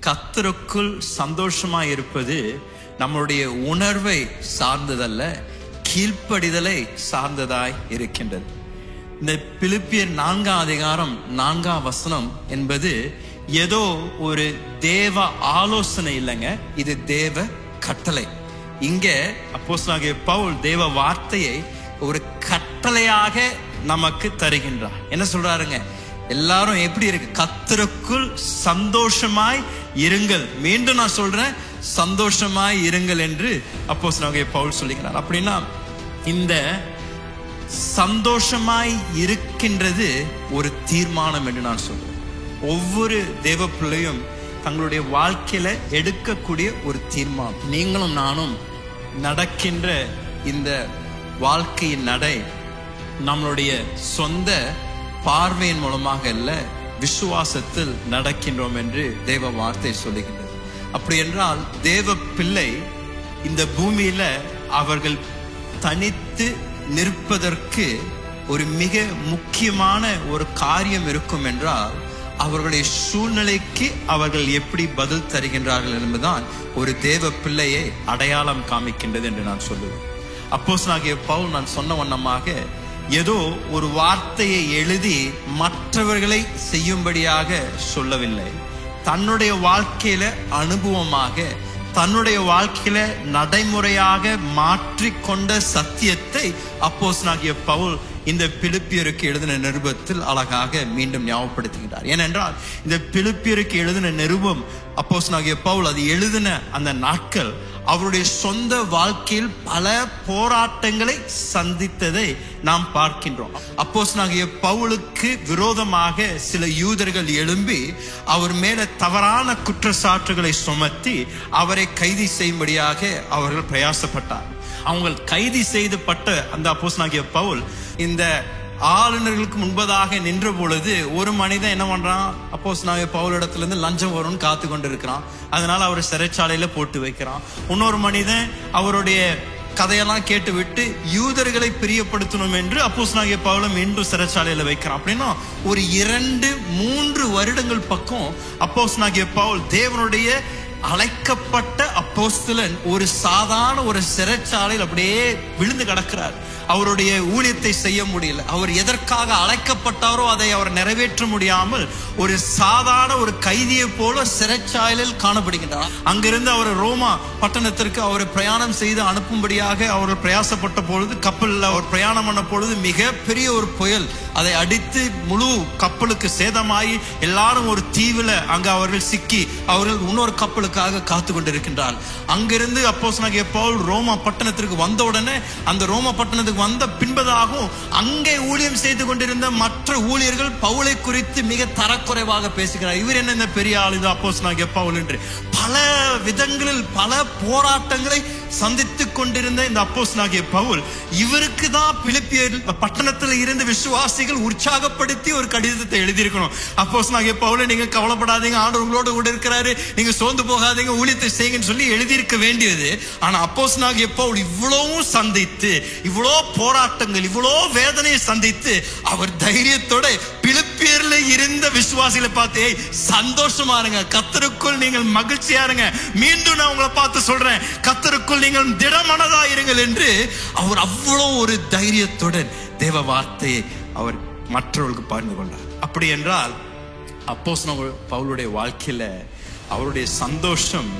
கர்த்தருக்குள் சந்தோஷமாய் இருப்பது நம்மளுடைய உணர்வை சார்ந்ததல்ல, கீழ்ப்படிதலை சார்ந்ததாய் இருக்கின்றது. இந்த பிலிப்பியர் 4:4 என்பது ஏதோ ஒரு தேவ ஆலோசனை இல்லைங்க, இது தேவ கட்டளை. இங்க அப்போஸ்தலனாகிய பவுல் தேவ வார்த்தையை ஒரு கட்டளையாக நமக்கு தருகின்றார். என்ன சொல்றாருங்க? எல்லாரும் எப்படி இருக்கு? கர்த்தருக்குள் சந்தோஷமாய் இருங்கள். மீண்டும் நான் சொல்றேன், சந்தோஷமாய் இருங்கள் என்று அப்போஸ்தலனாகிய பவுல் சொல்லுகிறார். அப்படின்னா இந்த சந்தோஷமாய் இருக்கின்றது ஒரு தீர்மானம் என்று நான் சொல்றேன். ஒவ்வொரு தேவ பிள்ளையும் தங்களுடைய வாழ்க்கையில எடுக்கக்கூடிய ஒரு தீர்மானம். நீங்களும் நானும் நடக்கின்ற இந்த வாழ்க்கையின் நடை நம்மளுடைய சொந்த பார்வையின் மூலமாக அல்ல, விசுவாசத்தில் நடக்கின்றோம் என்று தேவ வார்த்தை சொல்லுகின்றது. அப்படி என்றால் தேவ பிள்ளை இந்த பூமியில அவர்கள் தனித்து நிற்பதற்கு ஒரு மிக முக்கியமான ஒரு காரியம் இருக்கும் என்றால், அவர்களுடைய சூழ்நிலைக்கு அவர்கள் எப்படி பதில் தருகின்றார்கள் என்பதுதான் ஒரு தேவ பிள்ளையை அடையாளம் காமிக்கின்றது என்று நான் சொல்லுவேன். அப்போஸ்தலனாகிய பவுல் நான் சொன்ன வண்ணமாக ஏதோ ஒரு வார்த்தையை எழுதி மற்றவர்களை செய்யும்படியாக சொல்லவில்லை. தன்னுடைய வாழ்க்கையில அனுபவமாக, தன்னுடைய வாழ்க்கையில நடைமுறையாக மாற்றிக்கொண்ட சத்தியத்தை அப்போஸ்தலனாகிய பவுல் இந்த பிலிப்பியருக்கு எழுதின நிருபத்தில் அழகாக மீண்டும் ஞாபகப்படுத்துகிறார். ஏனென்றால் இந்த பிலிப்பியருக்கு எழுதின நிருபம் அப்போஸ்தலனாகிய பவுல் அது எழுதின அந்த நாட்கள் அவருடைய சொந்த வாழ்க்கையில் பல போராட்டங்களை சந்தித்ததை நாம் பார்க்கின்றோம். அப்போஸ்தலனாகிய பவுலுக்கு விரோதமாக சில யூதர்கள் எழும்பி அவர் மேல தவறான குற்றச்சாட்டுகளை சுமத்தி அவரை கைது செய்யும்படியாக அவர்கள் பிரயாசப்பட்டார். அவங்க கைது செய்யப்பட்ட அந்த அப்போஸ்தலனாகிய பவுல் இந்த ஆளுநர்களுக்கு முன்பதாக நின்ற பொழுது ஒரு மனிதன் என்ன பண்றான்? அப்போஸ்தலனாகிய பவுல் இடத்துல இருந்து லஞ்சம் வரும்னு காத்து கொண்டு இருக்கிறான். அதனால அவர் சிறைச்சாலையில போட்டு வைக்கிறான். இன்னொரு மனிதன் அவருடைய கதையெல்லாம் கேட்டு விட்டு யூதர்களை பிரியப்படுத்தணும் என்று அப்போஸ்தலனாகிய பவுலை மீண்டும் சிறைச்சாலையில வைக்கிறான். அப்படின்னா ஒரு 2-3 வருடங்கள் பக்கம் அப்போஸ்தலனாகிய பவுல் தேவனுடைய அழைக்கப்பட்ட அப்போஸ்தலன் ஒரு சாதாரண ஒரு சிறைச்சாலையில் அப்படியே விழுந்து கிடக்கிறார். அவருடைய ஊழியத்தை செய்ய முடியல. அவர் எதற்காக அழைக்கப்பட்டாரோ அதை அவர் நிறைவேற்ற முடியாமல் ஒரு சாதாரண ஒரு கைதியை போல சிறைச்சாலையில் காணப்படுகின்றார். அங்கிருந்து அவர் ரோமா பட்டணத்திற்கு அவர் பிரயாணம் செய்து அனுப்பும்படியாக அவர்கள் பிரயாசப்பட்ட பொழுது, கப்பலில் அவர் பிரயாணம் பண்ண பொழுது மிக பெரிய ஒரு புயல் அதை அடித்து முழு கப்பலுக்கு சேதமாகி எல்லாரும் ஒரு தீவுல அங்க அவர்கள் சிக்கி அவர்கள் இன்னொரு கப்பலுக்காக காத்து கொண்டிருக்கின்றார். அங்கிருந்து அப்போஸ்தலனாகிய பவுல் ரோமா பட்டணத்திற்கு வந்த உடனே அந்த ரோமா பட்டணத்துக்கு வந்த பின்பதாகவும் அங்கே ஊழியம் செய்து கொண்டிருந்த மற்ற ஊழியர்கள் பவுலை குறித்து மிக தரக்குறைவாக பேசுகிறார். இவர் என்ன இந்த பெரிய ஆள் இது அப்போஸ்தலனாகிய பவுல் என்று பல விதங்களில் பல போராட்டங்களை சந்தித்துக் கொண்டிருந்த இந்த அப்போஸ்தலனாகிய பவுல் இவருக்கு தான் பிலிப்பியர் பட்டணத்தில் இருந்து விசுவாசிகள் உற்சாகப்படுத்தி ஒரு கடிதத்தை எழுதியிருக்கணும். அப்போஸ்தலனாகிய பவுலை நீங்க கவலைப்படாதீங்க, ஆண்டவர் உங்களோட கூட இருக்கிறாரு, நீங்க சோர்ந்து போகாதீங்க, ஊழியத்தை செய்யுங்கன்னு சொல்லி எழுதியிருக்க வேண்டியது. ஆனா அப்போஸ்தலனாகிய பவுல் இவ்வளவும் சந்தித்து, இவ்வளோ போராட்டங்கள், இவ்வளோ வேதனையை சந்தித்து அவர் தைரியத்தோட பிலிப்பியர்ல இருந்த விசுவாசிகளை பார்த்து சந்தோஷமா இருங்க, கர்த்தருக்குள் நீங்கள் மகிழ்ச்சியா இருங்க, மீண்டும் நான் உங்களை பார்த்து சொல்றேன் கர்த்தருக்குள் நீங்கள் திடமனதா இருங்கள் என்று அவர் அவ்வளவு ஒரு தைரியத்துடன் தேவ வார்த்தையை அவர் மற்றவர்களுக்கு பகிர்ந்து கொண்டார். அப்படி என்றால் அப்போஸ்தலன் பவுலுடைய வாழ்க்கையில அவருடைய சந்தோஷம்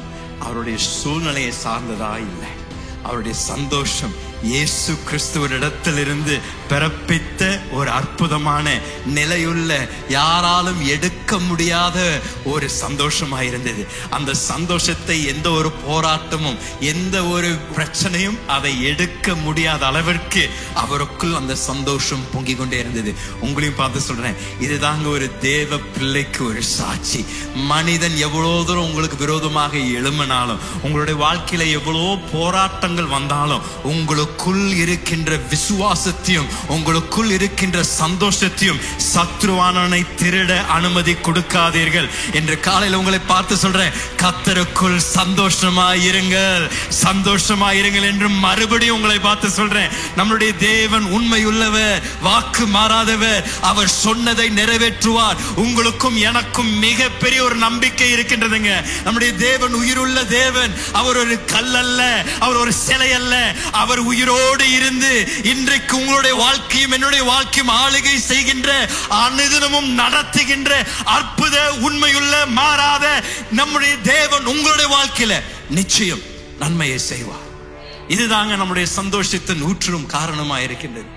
அவருடைய சூழ்நிலையை சார்ந்ததா இல்லை. அவருடைய சந்தோஷம் இயேசு கிறிஸ்துவிடத்திலிருந்து பிறப்பித்த ஒரு அற்புதமான நிலையுள்ள யாராலும் எடுக்க முடியாத ஒரு சந்தோஷமாக இருந்தது. அந்த சந்தோஷத்தை எந்த ஒரு போராட்டமும் எந்த ஒரு பிரச்சனையும் அதை எடுக்க முடியாத அளவிற்கு அவருக்குள் அந்த சந்தோஷம் பொங்கி கொண்டே இருந்தது. உங்களையும் பார்த்து சொல்றேன், இதுதாங்க ஒரு தேவ பிள்ளைக்கு ஒரு சாட்சி. மனிதன் எவ்வளவு தூரம் உங்களுக்கு விரோதமாக எழும்பினாலும், உங்களுடைய வாழ்க்கையில எவ்வளவோ போராட்டங்கள் வந்தாலும் உங்களுக்கு உங்களுக்குள் இருக்கின்ற விசுவாசத்தையும் உங்களுக்குள் இருக்கின்ற சந்தோஷத்தையும் சத்ருவானனை திருட அனுமதி கொடுக்காதீர்கள் என்று காலையில் உங்களை பார்த்து சொல்றேன். கர்த்தருக்குள் சந்தோஷமாயிருங்கள், சந்தோஷமாயிருங்கள் என்று மறுபடியும் உங்களை பார்த்து சொல்றேன். நம்முடைய தேவன் உண்மையுள்ளவர், வாக்கு மாறாதவர். அவர் சொன்னதை நிறைவேற்றுவார். உங்களுக்கும் எனக்கும் மிகப்பெரிய ஒரு நம்பிக்கை இருக்கின்றதுங்க. நம்முடைய தேவன் உயிருள்ள தேவன். அவர் ஒரு கல் அல்ல, அவர் ஒரு சிலை அல்ல. அவர் உயிரோடு இருந்து இன்றைக்கு உங்களுடைய வாழ்க்கையும் என்னுடைய வாழ்க்கையும் ஆளுகை செய்கின்ற, அனுதினமும் நடத்துகின்ற அற்புத உண்மையுள்ள மாறாத நம்முடைய தேவன் உங்களுடைய வாழ்க்கையில நிச்சயம் நன்மையை செய்வார். இதுதாங்க நம்முடைய சந்தோஷத்தின் ஊற்றும் காரணமாக இருக்கின்றது.